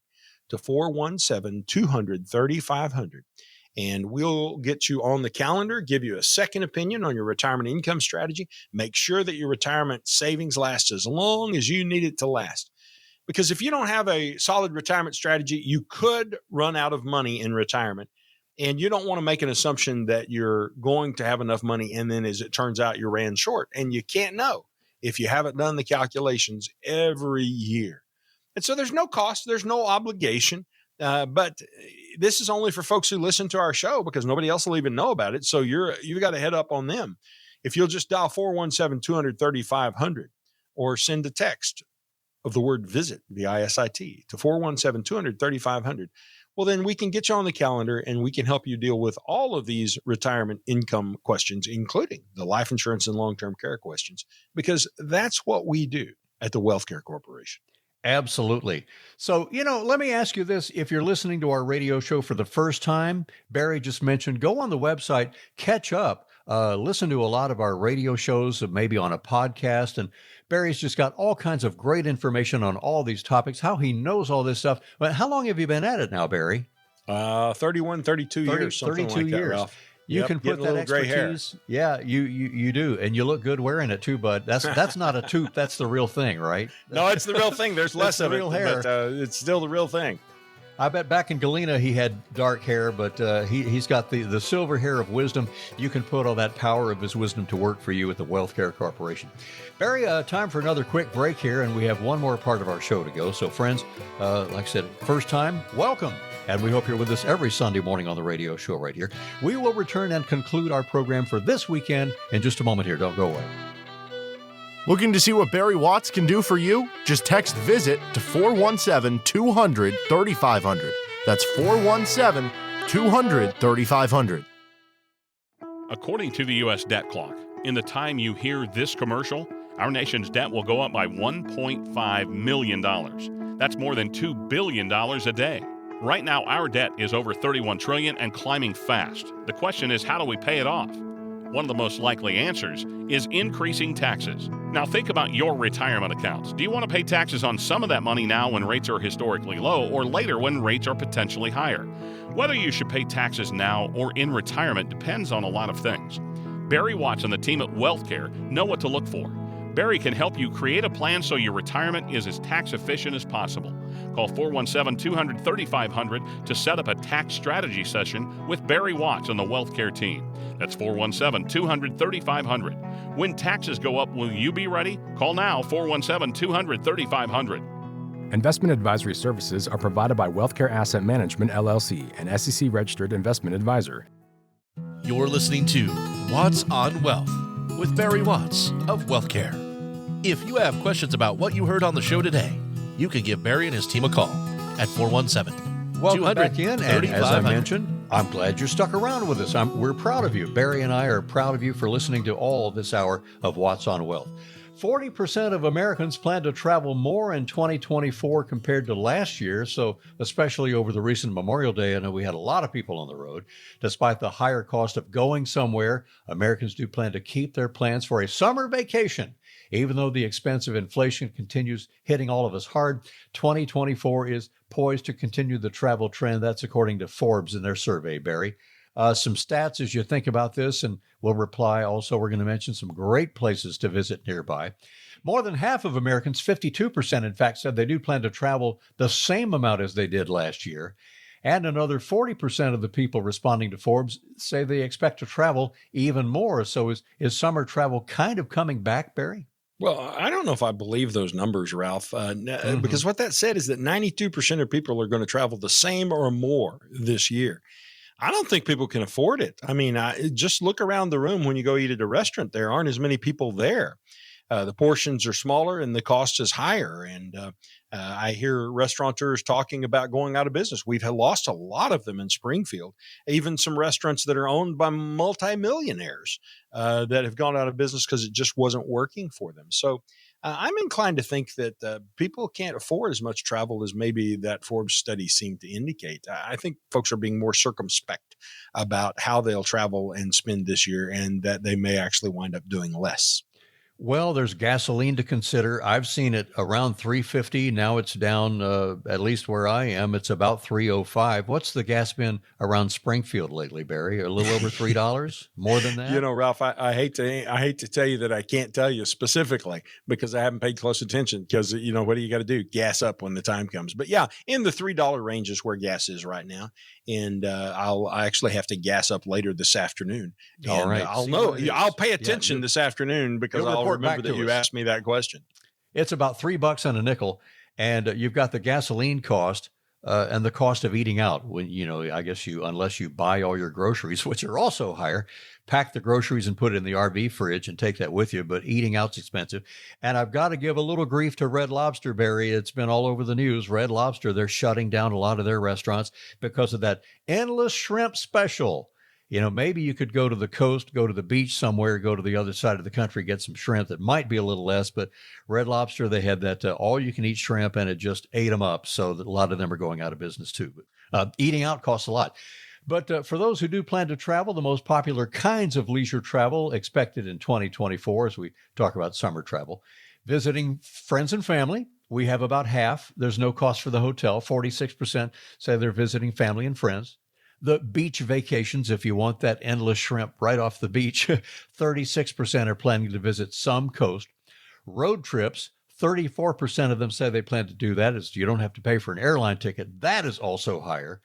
to 417-200-3500. And we'll get you on the calendar, give you a second opinion on your retirement income strategy. Make sure that your retirement savings last as long as you need it to last. Because if you don't have a solid retirement strategy, you could run out of money in retirement. And you don't want to make an assumption that you're going to have enough money, and then as it turns out, you ran short. And you can't know if you haven't done the calculations every year. And so there's no cost, there's no obligation. But this is only for folks who listen to our show, because nobody else will even know about it. So you've got to head up on them. If you'll just dial 417-200-3500 or send a text of the word VISIT, V-I-S-I-T, to 417-200-3500, well, then we can get you on the calendar and we can help you deal with all of these retirement income questions, including the life insurance and long-term care questions, because that's what we do at the Wealth Care Corporation. Absolutely. So, let me ask you this. If you're listening to our radio show for the first time, Barry just mentioned, go on the website, catch up, listen to a lot of our radio shows, maybe on a podcast. And Barry's just got all kinds of great information on all these topics, how he knows all this stuff. But how long have you been at it now, Barry? 31, 32 years, something 32 like that, years. Ralph. You Yep, can put getting a that little gray hair. expertise. Yeah, you do, and you look good wearing it too, bud. That's not a tooth. That's the real thing, right? No, it's the real thing. There's less the of real it, hair. but it's still the real thing. I bet back in Galena he had dark hair, but he's got the silver hair of wisdom. You can put all that power of his wisdom to work for you at the Wealth Care Corporation. Barry, time for another quick break here, and we have one more part of our show to go. So, friends, like I said, first time, welcome. And we hope you're with us every Sunday morning on the radio show right here. We will return and conclude our program for this weekend in just a moment here. Don't go away. Looking to see what Barry Watts can do for you? Just text VISIT to 417-200-3500. That's 417-200-3500. According to the U.S. debt clock, in the time you hear this commercial, our nation's debt will go up by $1.5 million. That's more than $2 billion a day. Right now, our debt is over $31 trillion and climbing fast. The question is, how do we pay it off? One of the most likely answers is increasing taxes. Now think about your retirement accounts. Do you want to pay taxes on some of that money now when rates are historically low, or later when rates are potentially higher? Whether you should pay taxes now or in retirement depends on a lot of things. Barry Watts and the team at WealthCare know what to look for. Barry can help you create a plan so your retirement is as tax efficient as possible. Call 417-200-3500 to set up a tax strategy session with Barry Watts and the WealthCare team. That's 417-200-3500. When taxes go up, will you be ready? Call now, 417-200-3500. Investment advisory services are provided by WealthCare Asset Management, LLC, an SEC-registered investment advisor. You're listening to Watts on Wealth with Barry Watts of WealthCare. If you have questions about what you heard on the show today, you can give Barry and his team a call at 417-200-3500. Welcome back in, and as I mentioned, I'm glad you're stuck around with us. We're proud of you. Barry and I are proud of you for listening to all this hour of Watts on Wealth. 40% of Americans plan to travel more in 2024 compared to last year, so especially over the recent Memorial Day, I know we had a lot of people on the road. Despite the higher cost of going somewhere, Americans do plan to keep their plans for a summer vacation. Even though the expense of inflation continues hitting all of us hard, 2024 is poised to continue the travel trend. That's according to Forbes in their survey, Barry. Some stats as you think about this, and we'll reply. Also, we're going to mention some great places to visit nearby. More than half of Americans, 52% in fact, said they do plan to travel the same amount as they did last year. And another 40% of the people responding to Forbes say they expect to travel even more. So is summer travel kind of coming back, Barry? Well, I don't know if I believe those numbers, Ralph, because what that said is that 92% of people are going to travel the same or more this year. I don't think people can afford it. I mean, just look around the room when you go eat at a restaurant. There aren't as many people there. The portions are smaller and the cost is higher. And I hear restaurateurs talking about going out of business. We've lost a lot of them in Springfield, even some restaurants that are owned by multimillionaires that have gone out of business because it just wasn't working for them. So I'm inclined to think that people can't afford as much travel as maybe that Forbes study seemed to indicate. I think folks are being more circumspect about how they'll travel and spend this year, and that they may actually wind up doing less. Well, there's gasoline to consider. I've seen it around $3.50. Now it's down, at least where I am, it's about $3.05. What's the gas been around Springfield lately, Barry? A little over $3? More than that? You know, Ralph, I hate to tell you that I can't tell you specifically because I haven't paid close attention because, you know, what do you got to do? Gas up when the time comes. But yeah, in the $3 range is where gas is right now. And I actually have to gas up later this afternoon. And, all right. I'll pay attention this afternoon because I'll remember that you asked me that question. It's about $3 on a nickel, and you've got the gasoline cost and the cost of eating out. When I guess unless you buy all your groceries, which are also higher, pack the groceries and put it in the RV fridge and take that with you. But eating out's expensive, and I've got to give a little grief to Red Lobster, Barry. It's been all over the news. Red Lobster, they're shutting down a lot of their restaurants because of that endless shrimp special. You know, maybe you could go to the coast, go to the beach somewhere, go to the other side of the country, get some shrimp that might be a little less. But Red Lobster, they had that all-you-can-eat shrimp, and it just ate them up. So that a lot of them are going out of business too. But eating out costs a lot. But for those who do plan to travel, the most popular kinds of leisure travel expected in 2024, as we talk about summer travel, visiting friends and family. We have about half. There's no cost for the hotel. 46% say they're visiting family and friends. The beach vacations, if you want that endless shrimp right off the beach, 36% are planning to visit some coast. Road trips, 34% of them say they plan to do that, as you don't have to pay for an airline ticket. That is also higher.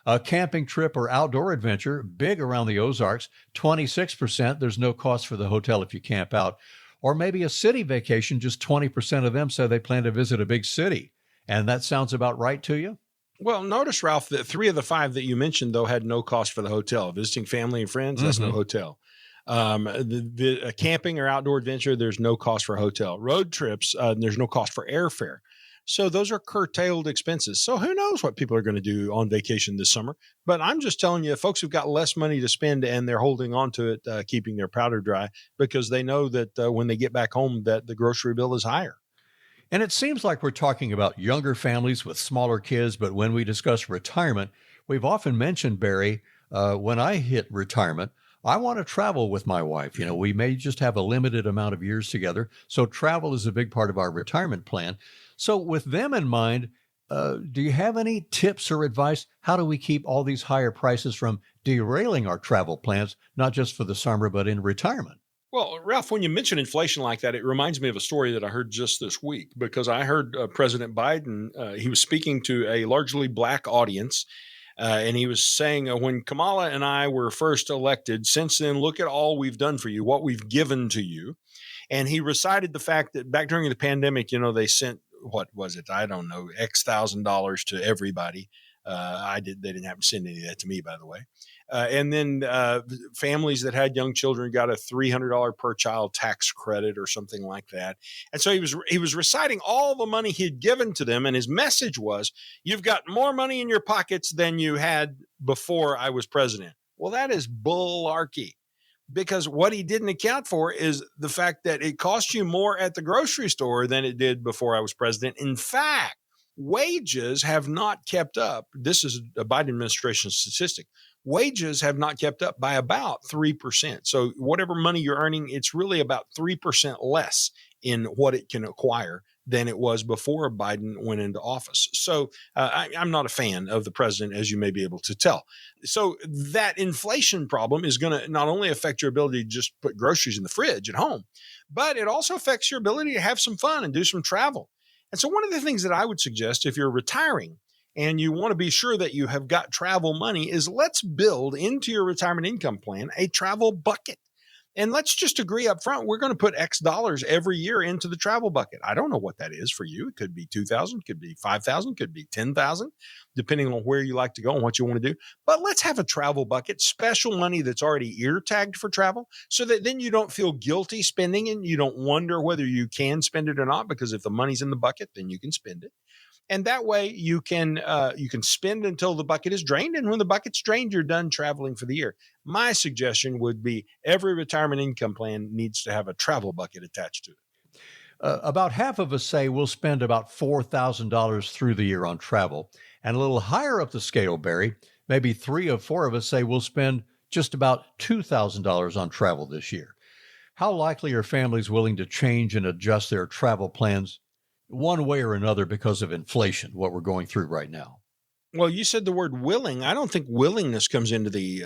A camping trip or outdoor adventure, big around the Ozarks, 26%. There's no cost for the hotel if you camp out. Or maybe a city vacation, just 20% of them say they plan to visit a big city. And that sounds about right to you? Well, notice, Ralph, that 3 of the 5 that you mentioned, though, had no cost for the hotel. Visiting family and friends, that's no hotel. Camping or outdoor adventure, there's no cost for a hotel. Road trips, there's no cost for airfare. So those are curtailed expenses. So who knows what people are going to do on vacation this summer. But I'm just telling you, folks who've got less money to spend and they're holding on to it, keeping their powder dry, because they know that when they get back home that the grocery bill is higher. And it seems like we're talking about younger families with smaller kids, but when we discuss retirement, we've often mentioned, Barry, when I hit retirement, I want to travel with my wife. We may just have a limited amount of years together, so travel is a big part of our retirement plan. So with them in mind, do you have any tips or advice? How do we keep all these higher prices from derailing our travel plans, not just for the summer, but in retirement? Well, Ralph, when you mention inflation like that, it reminds me of a story that I heard just this week, because I heard President Biden, he was speaking to a largely black audience, and he was saying, when Kamala and I were first elected, since then, look at all we've done for you, what we've given to you. And he recited the fact that back during the pandemic, they sent, what was it? I don't know, X $1,000 to everybody. They didn't have to send any of that to me, by the way. And then families that had young children got a $300 per child tax credit or something like that. And so he was reciting all the money he had given to them. And his message was, you've got more money in your pockets than you had before I was president. Well, that is bull-archy, because what he didn't account for is the fact that it cost you more at the grocery store than it did before I was president. In fact, wages have not kept up. This is a Biden administration statistic. Wages have not kept up by about 3%. So whatever money you're earning, it's really about 3% less in what it can acquire than it was before Biden went into office. So I'm not a fan of the president, as you may be able to tell. So that inflation problem is going to not only affect your ability to just put groceries in the fridge at home, but it also affects your ability to have some fun and do some travel. And so one of the things that I would suggest, if you're retiring and you want to be sure that you have got travel money, is let's build into your retirement income plan a travel bucket. And let's just agree up front, we're going to put X dollars every year into the travel bucket. I don't know what that is for you. It could be $2,000, could be $5,000, could be $10,000, depending on where you like to go and what you want to do. But let's have a travel bucket, special money that's already ear tagged for travel, so that then you don't feel guilty spending it. You don't wonder whether you can spend it or not, because if the money's in the bucket, then you can spend it. And that way you can spend until the bucket is drained. And when the bucket's drained, you're done traveling for the year. My suggestion would be every retirement income plan needs to have a travel bucket attached to it. About half of us say we'll spend about $4,000 through the year on travel. And a little higher up the scale, Barry, maybe 3 of 4 of us say we'll spend just about $2,000 on travel this year. How likely are families willing to change and adjust their travel plans one way or another because of inflation, what we're going through right now? Well, you said the word willing. I don't think willingness comes into the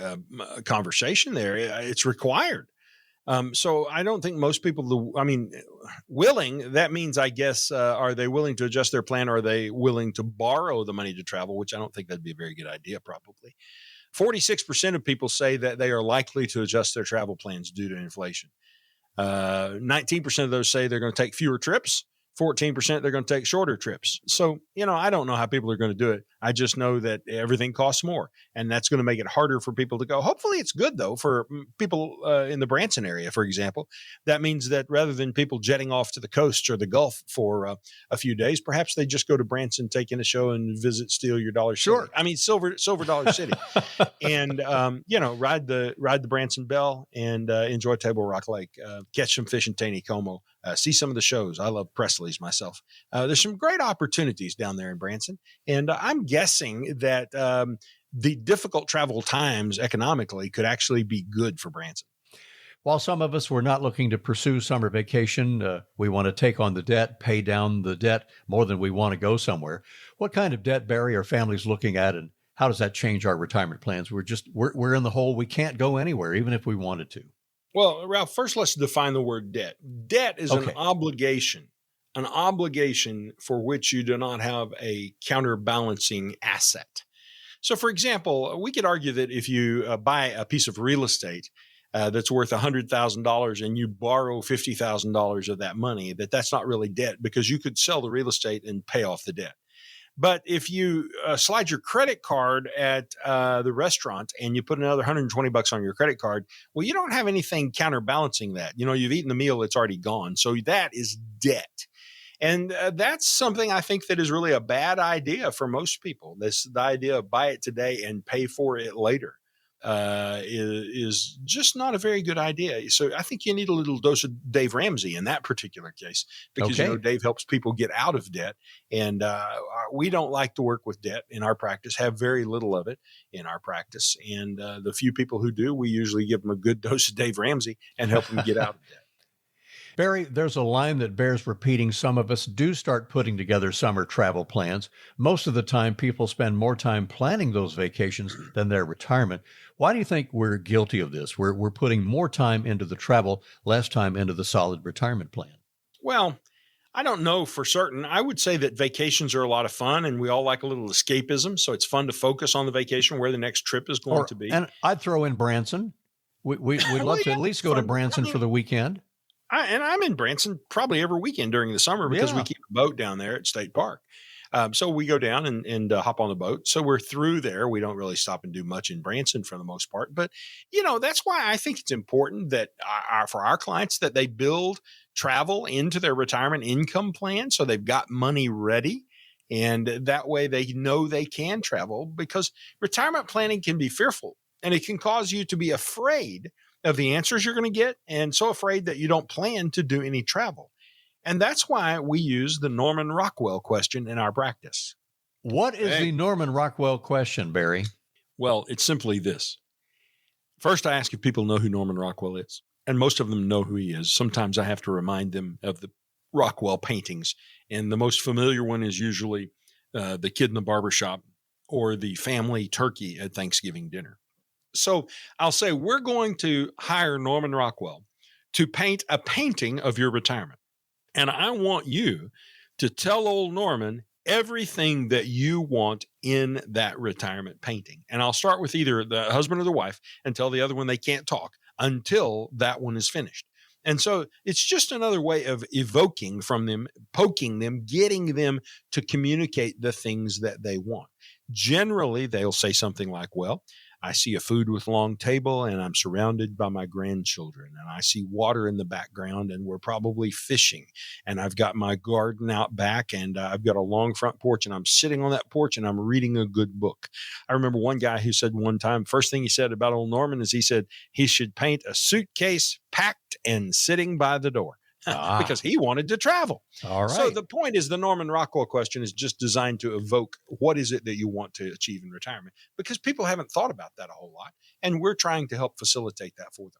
conversation there. It's required. So I don't think most people, willing, that means, I guess, are they willing to adjust their plan? Or are they willing to borrow the money to travel, which I don't think that'd be a very good idea, probably. 46% of people say that they are likely to adjust their travel plans due to inflation. 19% of those say they're going to take fewer trips. 14% they're going to take shorter trips. So, I don't know how people are going to do it. I just know that everything costs more, and that's going to make it harder for people to go. Hopefully it's good, though, for people in the Branson area, for example. That means that rather than people jetting off to the coast or the Gulf for a few days, perhaps they just go to Branson, take in a show, and visit Steal Your Dollar City. Sure. Silver Dollar City. And, ride the Branson Bell and enjoy Table Rock Lake, catch some fish in Taneycomo, see some of the shows. I love Presley's myself. There's some great opportunities down there in Branson. And I'm guessing that the difficult travel times economically could actually be good for Branson. While some of us were not looking to pursue summer vacation, we want to take on the debt, pay down the debt more than we want to go somewhere. What kind of debt, Barry, are families looking at, and how does that change our retirement plans? We're in the hole. We can't go anywhere, even if we wanted to. Well, Ralph, first let's define the word debt. Debt is an obligation for which you do not have a counterbalancing asset. So, for example, we could argue that if you buy a piece of real estate that's worth $100,000 and you borrow $50,000 of that money, that's not really debt because you could sell the real estate and pay off the debt. But if you slide your credit card at the restaurant and you put another $120 on your credit card, well, you don't have anything counterbalancing that. You've eaten the meal, it's already gone. So that is debt. And that's something I think that is really a bad idea for most people. The idea of buy it today and pay for it later is just not a very good idea. So I think you need a little dose of Dave Ramsey in that particular case, because Dave helps people get out of debt. And we don't like to work with debt in our practice, have very little of it in our practice. And the few people who do, we usually give them a good dose of Dave Ramsey and help them get out of debt. Barry, there's a line that bears repeating. Some of us do start putting together summer travel plans. Most of the time, people spend more time planning those vacations than their retirement. Why do you think we're guilty of this? We're putting more time into the travel, less time into the solid retirement plan. Well, I don't know for certain. I would say that vacations are a lot of fun, and we all like a little escapism. So it's fun to focus on the vacation, where the next trip is going to be. And I'd throw in Branson. We'd love to at least go to Branson for the weekend. I'm in Branson probably every weekend during the summer because we keep a boat down there at State Park. So we go down and hop on the boat. So we're through there. We don't really stop and do much in Branson for the most part. But, that's why I think it's important that for our clients that they build travel into their retirement income plan so they've got money ready. And that way they know they can travel, because retirement planning can be fearful and it can cause you to be afraid of the answers you're going to get, and so afraid that you don't plan to do any travel. And that's why we use the Norman Rockwell question in our practice. What is the Norman Rockwell question, Barry? Well, it's simply this. First, I ask if people know who Norman Rockwell is, and most of them know who he is. Sometimes I have to remind them of the Rockwell paintings, and the most familiar one is usually the kid in the barbershop or the family turkey at Thanksgiving dinner. So I'll say we're going to hire Norman Rockwell to paint a painting of your retirement. And I want you to tell old Norman everything that you want in that retirement painting. And I'll start with either the husband or the wife and tell the other one they can't talk until that one is finished. And so it's just another way of evoking from them, poking them, getting them to communicate the things that they want. Generally, they'll say something like, well, I see a food with long table and I'm surrounded by my grandchildren, and I see water in the background and we're probably fishing, and I've got my garden out back and I've got a long front porch and I'm sitting on that porch and I'm reading a good book. I remember one guy who said one time, first thing he said about old Norman is he said he should paint a suitcase packed and sitting by the door. Because he wanted to travel. All right. So the point is the Norman Rockwell question is just designed to evoke what is it that you want to achieve in retirement, because people haven't thought about that a whole lot, and we're trying to help facilitate that for them.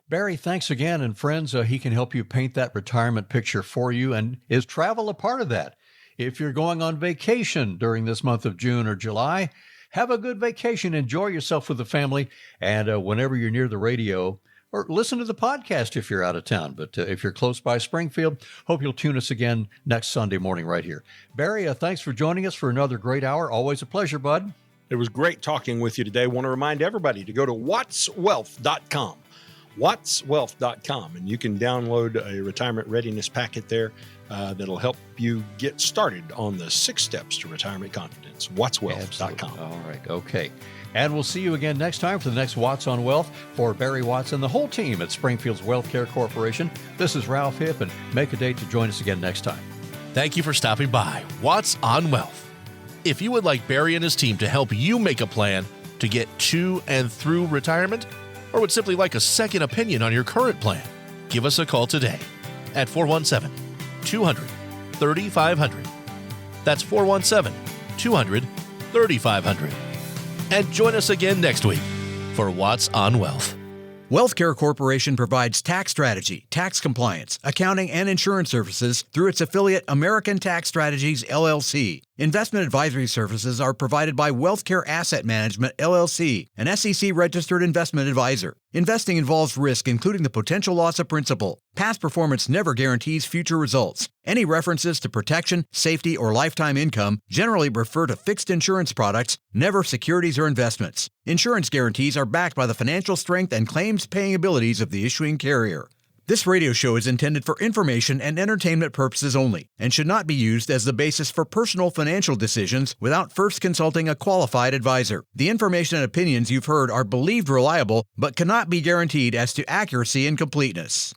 Barry, thanks again. And friends, he can help you paint that retirement picture for you. And is travel a part of that? If you're going on vacation during this month of June or July, have a good vacation. Enjoy yourself with the family. And whenever you're near the radio, or listen to the podcast if you're out of town. But if you're close by Springfield, hope you'll tune us again next Sunday morning right here. Barry, thanks for joining us for another great hour. Always a pleasure, bud. It was great talking with you today. I want to remind everybody to go to wattswealth.com. wattswealth.com, and you can download a retirement readiness packet there that'll help you get started on the 6 steps to retirement confidence. wattswealth.com. Absolutely. All right. Okay. And we'll see you again next time for the next Watts on Wealth. For Barry Watts and the whole team at Springfield's Wealth Care Corporation, this is Ralph Hipp, and make a date to join us again next time. Thank you for stopping by Watts on Wealth. If you would like Barry and his team to help you make a plan to get to and through retirement, or would simply like a second opinion on your current plan, give us a call today at 417-200-3500. That's 417-200-3500. And join us again next week for Watts on Wealth. WealthCare Corporation provides tax strategy, tax compliance, accounting, and insurance services through its affiliate American Tax Strategies, LLC. Investment advisory services are provided by WealthCare Asset Management, LLC, an SEC-registered investment advisor. Investing involves risk, including the potential loss of principal. Past performance never guarantees future results. Any references to protection, safety, or lifetime income generally refer to fixed insurance products, never securities or investments. Insurance guarantees are backed by the financial strength and claims-paying abilities of the issuing carrier. This radio show is intended for information and entertainment purposes only and should not be used as the basis for personal financial decisions without first consulting a qualified advisor. The information and opinions you've heard are believed reliable but cannot be guaranteed as to accuracy and completeness.